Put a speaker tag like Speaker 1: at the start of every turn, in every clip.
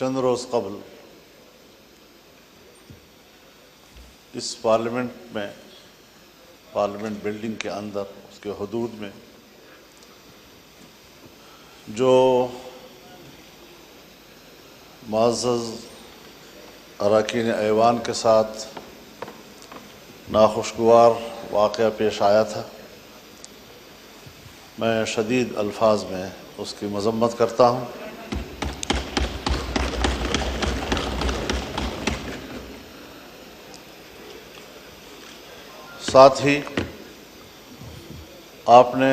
Speaker 1: चंद रोज़ कबल इस पार्लियामेंट में, पार्लियामेंट बिल्डिंग के अंदर, उसके हदूद में जो मुअज़्ज़ज़ अरकान ऐवान के साथ नाखुशगवार वाक़या पेश आया था, मैं शदीद अल्फाज में उसकी मज़म्मत करता हूँ। साथ ही आपने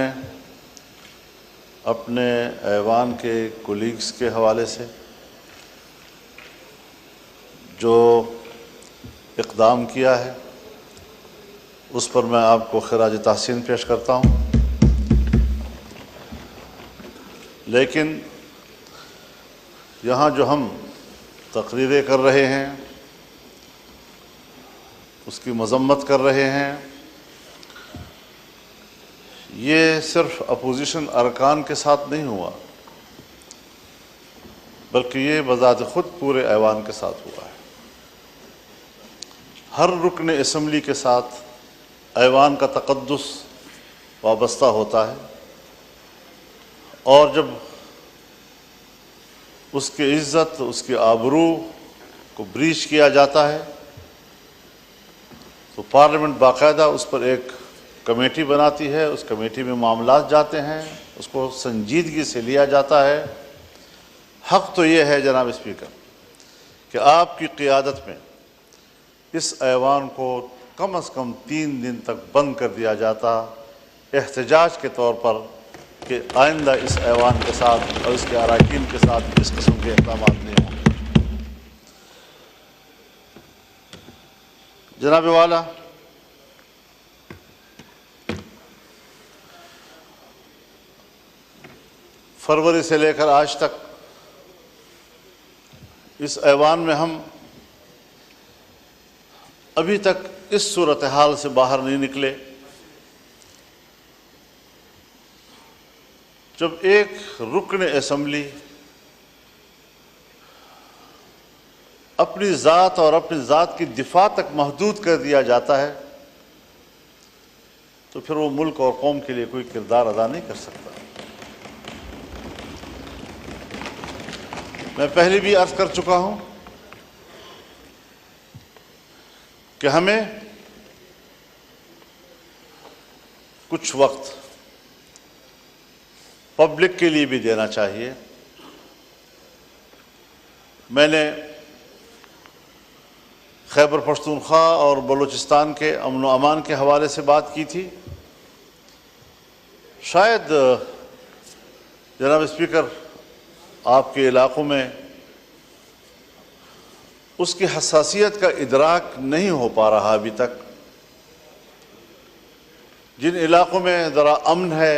Speaker 1: अपने ऐवान के कोलीग्स के हवाले से जो इक़दाम किया है उस पर मैं आपको खिराज तहसीन पेश करता हूँ। लेकिन यहाँ जो हम तकरीरें कर रहे हैं, उसकी मज़म्मत कर रहे हैं, ये सिर्फ अपोजिशन अरकान के साथ नहीं हुआ, बल्कि ये बज़ात ख़ुद पूरे ऐवान के साथ हुआ है। हर रुकन असम्बली के साथ ऐवान का तक़द्दुस वाबस्ता होता है, और जब उसकी इज़्ज़त, उसकी आबरू को ब्रीच किया जाता है तो पार्लियामेंट बाकायदा उस पर एक कमेटी बनाती है, उस कमेटी में मामलात जाते हैं, उसको संजीदगी से लिया जाता है। हक़ तो ये है जनाब स्पीकर कि आपकी क़ियादत में इस ऐवान को कम से कम 3 दिन तक बंद कर दिया जाता, एहतजाज के तौर पर, कि आइंदा इस ऐवान के साथ और इसके अरकान के साथ इस किस्म के इक़दाम नहीं होंगे। जनाब वाला, फरवरी से लेकर आज तक इस ऐवान में हम अभी तक इस सूरत हाल से बाहर नहीं निकले जब एक रुकन असम्बली अपनी ज़ात और अपनी ज़ात की दिफा तक महदूद कर दिया जाता है तो फिर वो मुल्क और कौम के लिए कोई किरदार अदा नहीं कर सकता। मैं पहले भी अर्ज़ कर चुका हूँ कि हमें कुछ वक्त पब्लिक के लिए भी देना चाहिए। मैंने खैबर पख्तूनख्वा और बलूचिस्तान के अमन व अमान के हवाले से बात की थी। शायद जनाब स्पीकर आपके इलाक़ों में उसकी हसासियत का इदराक नहीं हो पा रहा अभी तक। जिन इलाक़ों में ज़रा अमन है,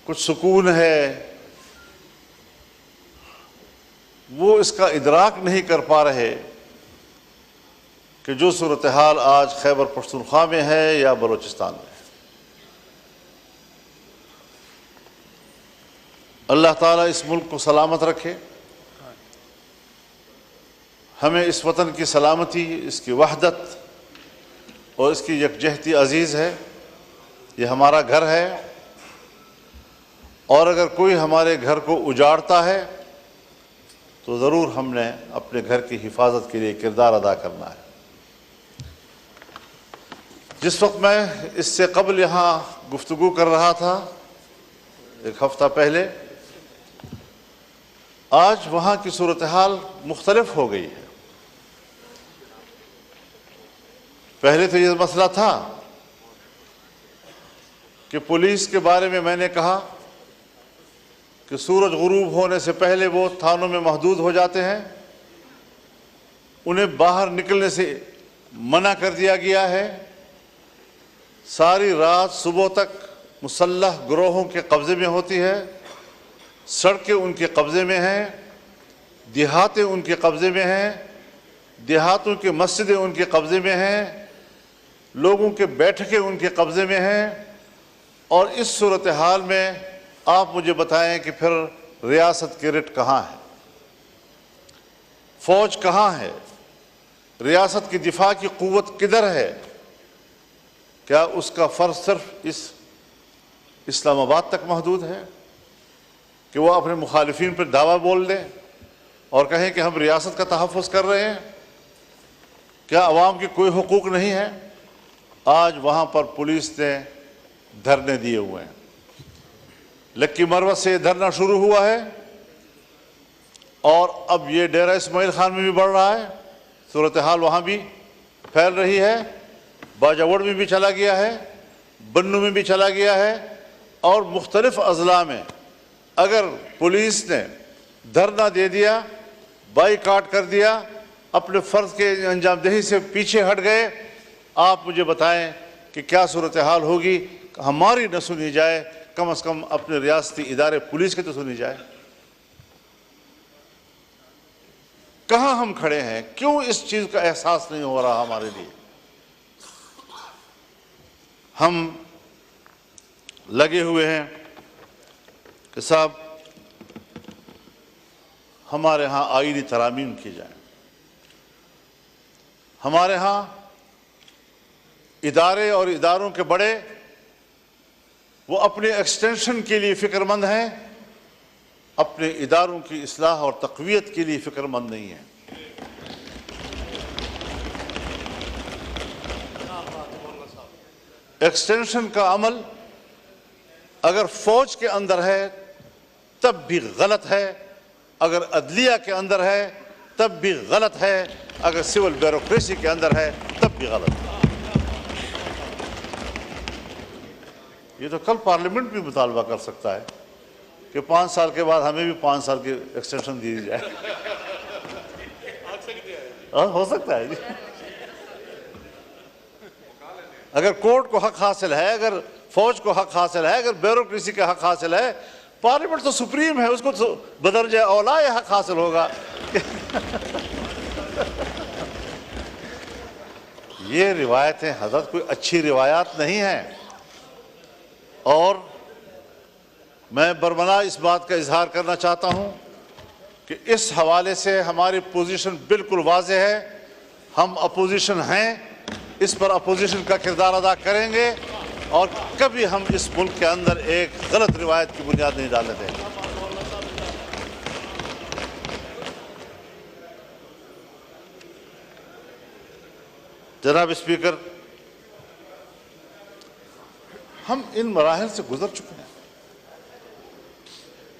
Speaker 1: कुछ सुकून है, वो इसका इदराक नहीं कर पा रहे कि जो सूरत हाल आज खैबर पख्तूनख्वा में है या बलूचिस्तान में है। अल्लाह ताला इस मुल्क को सलामत रखे। हमें इस वतन की सलामती, इसकी वहदत और इसकी यकजहती अजीज़ है। ये हमारा घर है, और अगर कोई हमारे घर को उजाड़ता है तो ज़रूर हमने अपने घर की हिफाजत के लिए किरदार अदा करना है। जिस वक्त मैं इससे कबल यहाँ गुफ्तगू कर रहा था, एक हफ़्ता पहले, आज वहाँ की सूरत हाल मुख्तलिफ हो गई है। पहले तो ये मसला था कि पुलिस के बारे में मैंने कहा कि सूरज गुरूब होने से पहले वो थानों में महदूद हो जाते हैं, उन्हें बाहर निकलने से मना कर दिया गया है। सारी रात सुबह तक मुसल्लह ग्रोहों के कब्ज़े में होती है, सड़कें उनके कब्ज़े में हैं, देहातें उनके कब्ज़े में हैं, देहातों की मस्जिदें उनके कब्ज़े में हैं, लोगों के बैठकें उनके कब्ज़े में हैं। और इस सूरत हाल में आप मुझे बताएं कि फिर रियासत की रिट कहाँ है। फौज कहाँ है, रियासत की दिफा की क़ुव्वत किधर है, क्या उसका फ़र्ज सिर्फ इस इस्लामाबाद तक महदूद है कि वो अपने मुखालिफिन पर दावा बोल दें और कहें कि हम रियासत का तहफ़्फ़ुज़ कर रहे हैं? क्या अवाम के कोई हुकूक नहीं है? आज वहाँ पर पुलिस ने धरने दिए हुए हैं। लक्की मरवत से धरना शुरू हुआ है और अब ये डेरा इस्माइल खान में भी बढ़ रहा है, सूरत हाल वहाँ भी फैल रही है, बाजावड़ में भी चला गया है, बन्नू में भी चला गया है और मुख्तलिफ अज़ला में अगर पुलिस ने धरना दे दिया, बाईकाट कर दिया, अपने फ़र्ज़ के अंजामदही से पीछे हट गए, आप मुझे बताएं कि क्या सूरत हाल होगी? हमारी न सुनी जाए, कम से कम अपने रियासती इदारे पुलिस की तो सुनी जाए। कहाँ हम खड़े हैं? क्यों इस चीज़ का एहसास नहीं हो रहा हमारे लिए? हम लगे हुए हैं कि साहब हमारे यहाँ आईनी तरामीम की जाए, हमारे यहाँ इदारे और इदारों के बड़े वो अपने एक्सटेंशन के लिए फ़िक्रमंद हैं, अपने इदारों की इस्लाह और तक़वियत के लिए फ़िक्रमंद नहीं है। एक्सटेंशन का अमल अगर फ़ौज के अंदर है तब भी गलत है, अगर अदलिया के अंदर है तब भी गलत है, अगर सिविल ब्यूरोक्रेसी के अंदर है तब भी गलत है। ये तो कल पार्लियामेंट भी मुतालबा कर सकता है कि 5 साल के बाद हमें भी 5 साल की एक्सटेंशन दी जाए। हो सकता है जी। अगर कोर्ट को हक हासिल है, अगर फौज को हक हासिल है, अगर ब्यूरोक्रेसी का हक हासिल है, पार्लियामेंट तो सुप्रीम है, उसको तो बदरजा औला ये हक हासिल होगा। ये रिवायतें हज़रत कोई अच्छी रिवायात नहीं हैं और मैं बरमला इस बात का इजहार करना चाहता हूँ कि इस हवाले से हमारी पोजीशन बिल्कुल वाज़ेह है। हम अपोजिशन हैं, इस पर अपोजिशन का किरदार अदा करेंगे और कभी हम इस मुल्क के अंदर एक गलत रिवायत की बुनियाद नहीं डालने देंगे। जनाब स्पीकर, हम इन मराहल से गुजर चुके हैं।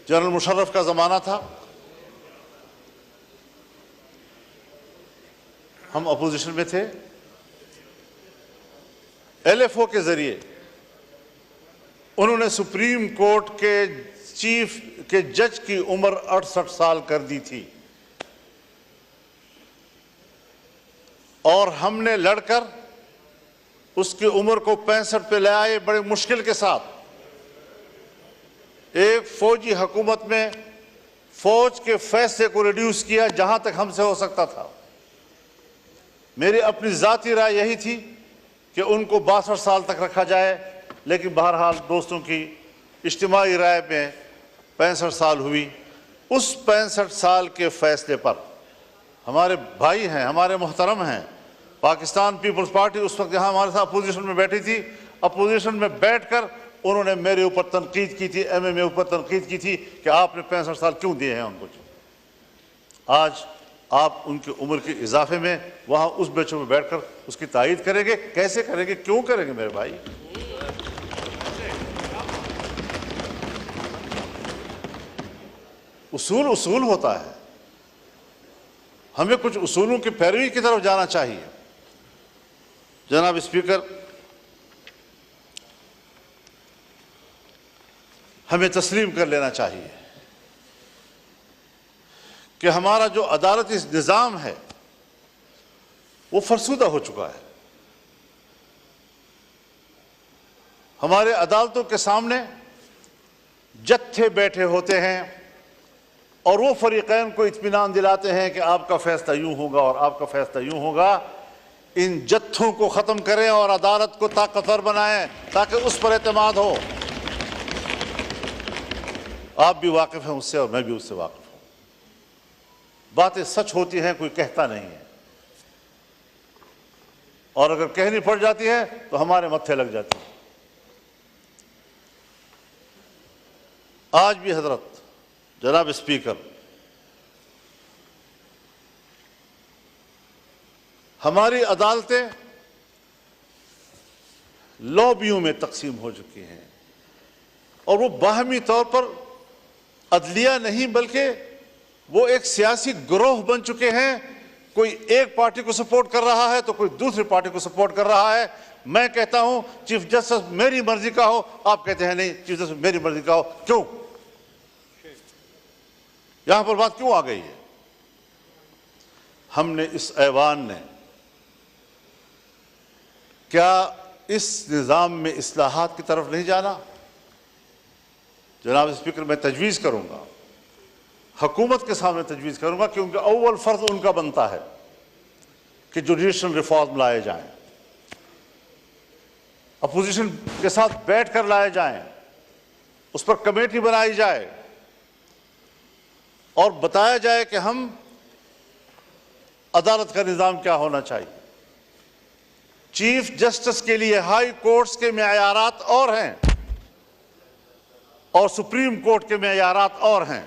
Speaker 1: जनरल मुशर्रफ का ज़माना था, हम अपोजिशन में थे, LFO के ज़रिए उन्होंने सुप्रीम कोर्ट के चीफ के जज की उम्र 68 साल कर दी थी और हमने लड़कर उसकी उम्र को 65 पे ले आए बड़े मुश्किल के साथ। एक फौजी हुकूमत में फौज के फैसले को रिड्यूस किया जहां तक हमसे हो सकता था। मेरी अपनी ज़ाती राय यही थी कि उनको 62 साल तक रखा जाए, लेकिन बहरहाल दोस्तों की इज्तिमाई राय में 65 साल हुई। उस 65 साल के फैसले पर हमारे भाई हैं, हमारे मोहतरम हैं, पाकिस्तान पीपल्स पार्टी उस वक्त यहाँ हमारे साथ अपोजिशन में बैठी थी, अपोजिशन में बैठकर उन्होंने मेरे ऊपर तनकीद की थी, MMA ऊपर तनकीद की थी कि आपने 65 साल क्यों दिए हैं उनको। आज आप उनकी उम्र के इजाफे में वहाँ उस बेंचों में बैठकर उसकी तायीद करेंगे? कैसे करेंगे, क्यों करेंगे मेरे भाई? उसूल उसूल होता है, हमें कुछ उसूलों की पैरवी की तरफ जाना चाहिए। जनाब स्पीकर, हमें तस्लीम कर लेना चाहिए कि हमारा जो अदालती निज़ाम है वो फरसूदा हो चुका है। हमारे अदालतों के सामने जत्थे बैठे होते हैं और वो फरीक़ैन को इत्मीनान दिलाते हैं कि आपका फैसला यूं होगा और आपका फैसला यूं होगा। इन जत्थों को ख़त्म करें और अदालत को ताकतवर बनाएं ताकि उस पर एतमाद हो। आप भी वाकिफ़ हैं उससे और मैं भी उससे वाकिफ़ हूँ। बातें सच होती हैं, कोई कहता नहीं है, और अगर कहनी पड़ जाती है तो हमारे मत्थे लग जाती है। आज भी हजरत जनाब स्पीकर, हमारी अदालतें लॉबियों में तकसीम हो चुकी हैं, और वो बाहमी तौर पर अदलिया नहीं बल्कि वो एक सियासी गिरोह बन चुके हैं। कोई एक पार्टी को सपोर्ट कर रहा है तो कोई दूसरी पार्टी को सपोर्ट कर रहा है। मैं कहता हूं चीफ जस्टिस मेरी मर्जी का हो, आप कहते हैं नहीं चीफ जस्टिस मेरी मर्जी का हो। क्यों? यहां पर बात क्यों आ गई है? हमने इस ऐवान ने क्या इस निज़ाम में इस्लाहात की तरफ नहीं जाना? जनाब स्पीकर, मैं तजवीज़ करूंगा, हुकूमत के सामने तजवीज़ करूंगा, क्योंकि अव्वल फ़र्ज़ उनका बनता है कि जुडिशल रिफॉर्म लाए जाएं, अपोजिशन के साथ बैठ कर लाए जाएं, उस पर कमेटी बनाई जाए और बताया जाए कि हम अदालत का निज़ाम क्या होना चाहिए। चीफ जस्टिस के लिए हाई कोर्ट्स के मेयारात और हैं और सुप्रीम कोर्ट के मेयारात और हैं।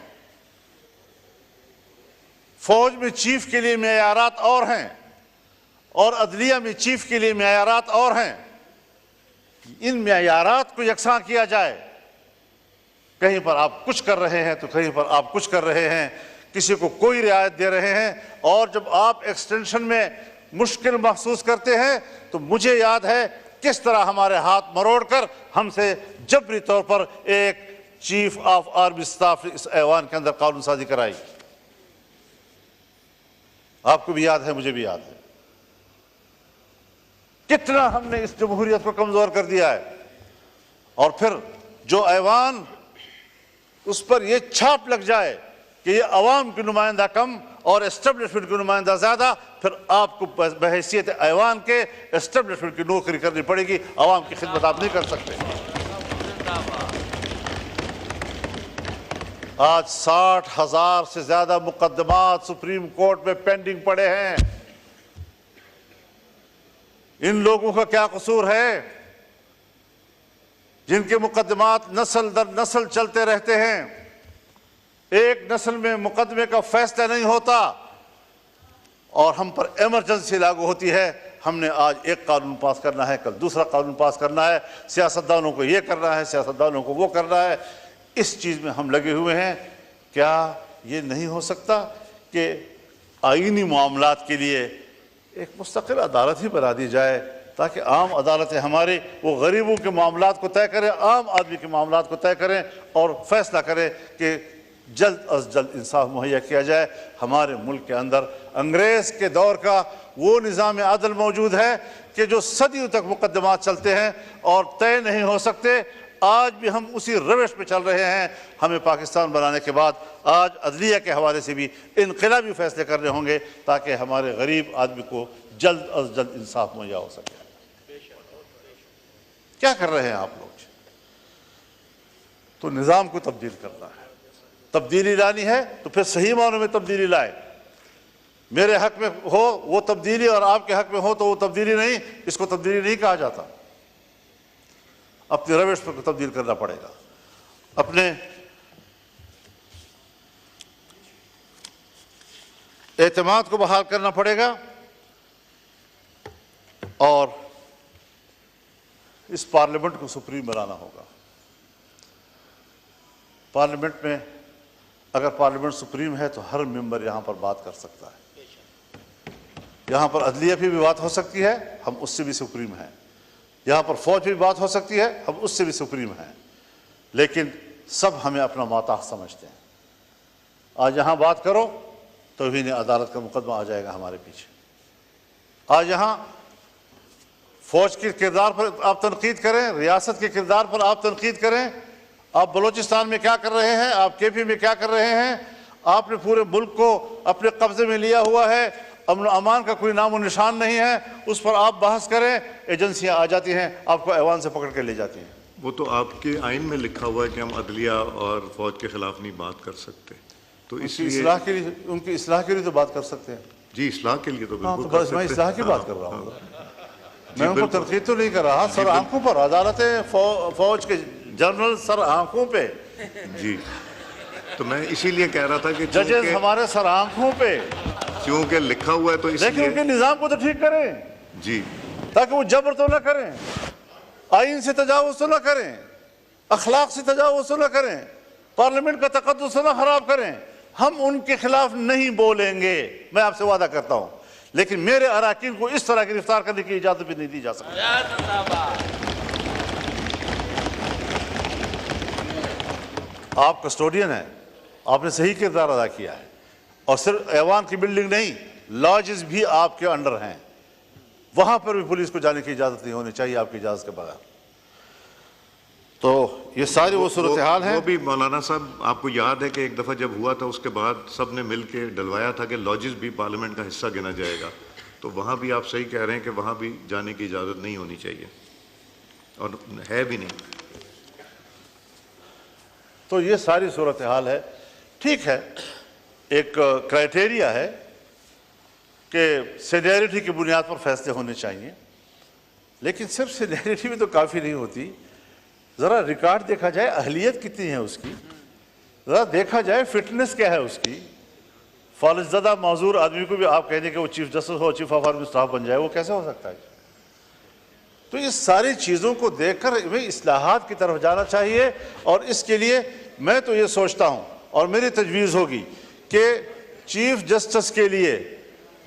Speaker 1: फौज में चीफ के लिए मेयारात और हैं और अदलिया में चीफ के लिए मेयारात और हैं। इन मेयारात को यकसां किया जाए। कहीं पर आप कुछ कर रहे हैं तो कहीं पर आप कुछ कर रहे हैं, किसी को कोई रियायत दे रहे हैं, और जब आप एक्सटेंशन में मुश्किल महसूस करते हैं तो मुझे याद है किस तरह हमारे हाथ मरोड़कर हमसे जबरी तौर पर एक चीफ ऑफ आर्मी स्टाफ इस ऐवान के अंदर कानून साजी कराई। आपको भी याद है, मुझे भी याद है कितना हमने इस जमहूरियत को कमजोर कर दिया है। और फिर जो ऐवान, उस पर यह छाप लग जाए कि ये अवाम की नुमाइंदा कम और एस्टेब्लिशमेंट की नुमाइंदा ज्यादा, फिर आपको बहैसियत ऐवान के एस्टेब्लिशमेंट की नौकरी करनी पड़ेगी। अवाम की खिदमत आप नहीं कर सकते। आज 60,000 से ज्यादा मुकदमात सुप्रीम कोर्ट में पेंडिंग पड़े हैं। इन लोगों का क्या कसूर है जिनके मुकदमात नस्ल दर नस्ल चलते रहते हैं? एक नस्ल में मुकदमे का फैसला नहीं होता और हम पर इमरजेंसी लागू होती है। हमने आज एक कानून पास करना है, कल दूसरा कानून पास करना है, सियासतदानों को ये करना है, सियासतदानों को वो करना है। इस चीज़ में हम लगे हुए हैं। क्या ये नहीं हो सकता कि आईनी मामलात के लिए एक मुस्तकिल अदालत ही बना दी जाए, ताकि आम अदालतें हमारी वो गरीबों के मामलात को तय करें, आम आदमी के मामलात को तय करें और फैसला करें कि जल्द अज जल्द इंसाफ मुहैया किया जाए। हमारे मुल्क के अंदर अंग्रेज़ के दौर का वो निज़ाम अदल मौजूद है कि जो सदियों तक मुकदमात चलते हैं और तय नहीं हो सकते। आज भी हम उसी रविश पे चल रहे हैं। हमें पाकिस्तान बनाने के बाद आज अदलिया के हवाले से भी इनकलाबी फैसले करने होंगे ताकि हमारे गरीब आदमी को जल्द अज जल्द इंसाफ मुहैया हो सके। क्या कर रहे हैं आप लोग? तो निज़ाम को तब्दील करना है, तब्दीली लानी है तो फिर सही मानों में तब्दीली लाए। मेरे हक में हो वो तब्दीली और आपके हक में हो तो वो तब्दीली नहीं, इसको तब्दीली नहीं कहा जाता। अपने रविश पर तब्दील करना पड़ेगा, अपने एतमाद को बहाल करना पड़ेगा और इस पार्लियामेंट को सुप्रीम बनाना होगा। पार्लियामेंट में अगर पार्लियामेंट सुप्रीम है तो हर मेंबर यहां पर बात कर सकता है। यहां पर अदलिया पे भी बात हो सकती है, हम उससे भी सुप्रीम हैं। यहां पर फौज पे भी बात हो सकती है, हम उससे भी सुप्रीम हैं। लेकिन सब हमें अपना माताह समझते हैं। आज यहां बात करो तो ही अदालत का मुकदमा आ जाएगा हमारे पीछे। आज यहां फौज के किरदार पर आप तनकीद करें, रियासत के किरदार पर आप तनकीद करें। आप बलूचिस्तान में क्या कर रहे हैं, आप केपी में क्या कर रहे हैं? आपने पूरे मुल्क को अपने कब्जे में लिया हुआ है, अमन अमान का कोई नामो निशान नहीं है। उस पर आप बहस करें, एजेंसियां आ जाती हैं, आपको ऐवान से पकड़ के ले जाती हैं।
Speaker 2: वो तो आपके आइन में लिखा हुआ है कि हम अदलिया और फौज के खिलाफ नहीं बात कर सकते। तो
Speaker 1: उनकी इस्लाह के लिए, उनकी इस्लाह के लिए तो बात कर सकते हैं।
Speaker 2: जी, इस्लाह के लिए तो
Speaker 1: हाँ,
Speaker 2: बिल्कुल
Speaker 1: तो
Speaker 2: कर
Speaker 1: बस मैं
Speaker 2: सकते
Speaker 1: इस्लाह
Speaker 2: हैं।
Speaker 1: की बात कर रहा हूँ। मैं उनको
Speaker 2: बिल्कुल।
Speaker 1: तरकीब तो नहीं कर रहा। सर आंखों पर अदालतें, फौज के जनरल सर आंखों पे,
Speaker 2: जी, तो मैं इसीलिए कह रहा था कि
Speaker 1: जजेस हमारे सर आंखों पे,
Speaker 2: क्योंकि लिखा हुआ है तो
Speaker 1: लेकिन
Speaker 2: इसलिए।
Speaker 1: उनके निजाम को तो ठीक करें
Speaker 2: जी,
Speaker 1: ताकि वो जबर तो ना करें, आइन से तजावुज तो ना करें, अखलाक से तजावुज तो ना करें, पार्लियामेंट का तकद्दुस तो ना खराब करें। हम उनके खिलाफ नहीं बोलेंगे, मैं आपसे वादा करता हूं, लेकिन मेरे अराकीन को इस तरह गिरफ्तार करने की इजाजत भी नहीं दी जा सकती। आप कस्टोडियन हैं, आपने सही किरदार अदा किया है, और सिर्फ ऐवान की बिल्डिंग नहीं, लॉजेस भी आपके अंडर हैं, वहां पर भी पुलिस को जाने की इजाजत नहीं होनी चाहिए आपकी इजाजत के बगैर। तो ये सारी वो सूरत हाल है।
Speaker 2: वो भी मौलाना साहब, आपको याद है कि एक दफ़ा जब हुआ था उसके बाद सब ने मिल के डलवाया था कि लॉजेस भी पार्लियामेंट का हिस्सा गिना जाएगा, तो वहाँ भी आप सही कह रहे हैं कि वहाँ भी जाने की इजाज़त नहीं होनी चाहिए, और है भी नहीं।
Speaker 1: तो ये सारी सूरत हाल है। ठीक है, एक क्राइटेरिया है कि सीनियरिटी की बुनियाद पर फैसले होने चाहिए, लेकिन सिर्फ सीनियरिटी भी तो काफ़ी नहीं होती। ज़रा रिकॉर्ड देखा जाए, अहलियत कितनी है उसकी, ज़रा देखा जाए फिटनेस क्या है उसकी। फौजज़दा मौजूर आदमी को भी आप कह दें कि वो चीफ जस्टिस हो, चीफ ऑफ आर्मी स्टाफ बन जाए, वो कैसे हो सकता है? तो इस सारी चीज़ों को देखकर हमें इस्लाहात की तरफ जाना चाहिए, और इसके लिए मैं तो ये सोचता हूँ और मेरी तजवीज़ होगी कि चीफ जस्टिस के लिए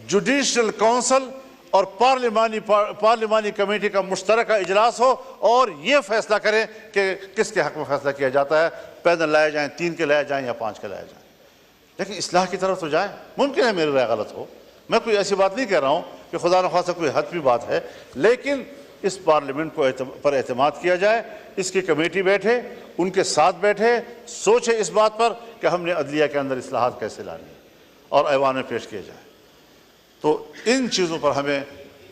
Speaker 1: जुडिशल काउंसिल और पार्लिमानी कमेटी का मुश्तरका इजलास हो, और ये फैसला करें कि किसके हक़ में फैसला किया जाता है, पैदल लाए जाएँ, 3 के लाए जाएँ या 5 के लाए जाएँ, लेकिन इस्लाह की तरफ तो जाए। मुमकिन है मेरी राय गलत हो, मैं कोई ऐसी बात नहीं कह रहा हूँ कि खुदा न खासा कोई हतमी बात है, लेकिन इस पार्लियामेंट को पर एतमाद किया जाए, इसकी कमेटी बैठे, उनके साथ बैठे, सोचे इस बात पर कि हमने अदलिया के अंदर इस्लाहात कैसे लानी है, और ऐवान में पेश किए जाए। तो इन चीज़ों पर हमें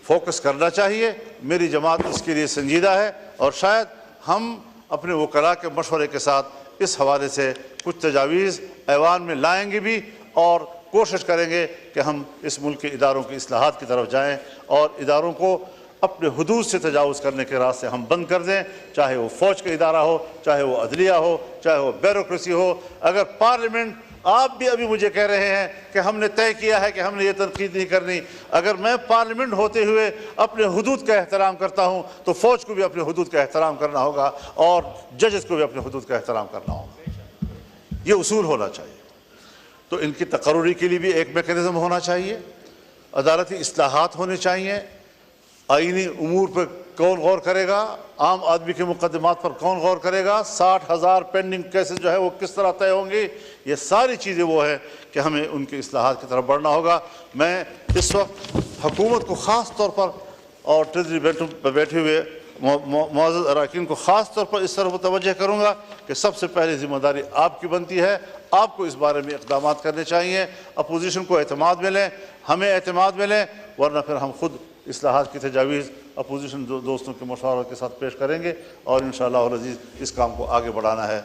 Speaker 1: फोकस करना चाहिए। मेरी जमात इसके लिए संजीदा है, और शायद हम अपने वकला के मशवरे के साथ इस हवाले से कुछ तजावीज़ ऐवान में लाएंगे भी, और कोशिश करेंगे कि हम इस मुल्क के इदारों की इस्लाहात की तरफ जाएँ, और इदारों को अपने हुदूद से तजावुज़ करने के रास्ते हम बंद कर दें, चाहे वो फ़ौज का इदारा हो, चाहे वो अदलिया हो, चाहे वो ब्यूरोक्रेसी हो। अगर पार्लियामेंट, आप भी अभी मुझे कह रहे हैं कि हमने तय किया है कि हमने ये तनकीद नहीं करनी, अगर मैं पार्लियामेंट होते हुए अपने हुदूद का एहतराम करता हूँ, तो फ़ौज को भी अपने हुदूद का एहतराम करना होगा, और जजेस को भी अपने हुदूद का एहतराम करना होगा। ये उसूल होना चाहिए। तो इनकी तकर्रुरी के लिए भी एक मेकनिज़म होना चाहिए, अदालती इस्लाहात होने चाहिए, आईनी उमूर पर कौन गौर करेगा, आम आदमी के मुकदमात पर कौन गौर करेगा, 60,000 पेंडिंग केसेस जो है वो किस तरह तय होंगे, ये सारी चीज़ें वो है कि हमें उनकी इस्लाहात की तरफ बढ़ना होगा। मैं इस वक्त हुकूमत को ख़ास तौर पर और ट्रेजरी पर बैठे हुए मुअज़्ज़ज़ अरकान को ख़ास तौर पर इस तरफ मुतवज्जह करूँगा कि सबसे पहले ज़िम्मेदारी आपकी बनती है, आपको इस बारे में इक़दाम करने चाहिए। अपोजिशन को एतमाद मिले, हमें एतमाद मिले, वरना फिर हम खुद इस्लाहात की तजावीज़ अपोजिशन दोस्तों के मशवरे के साथ पेश करेंगे, और इंशाअल्लाह अज़ीज़ इस काम को आगे बढ़ाना है।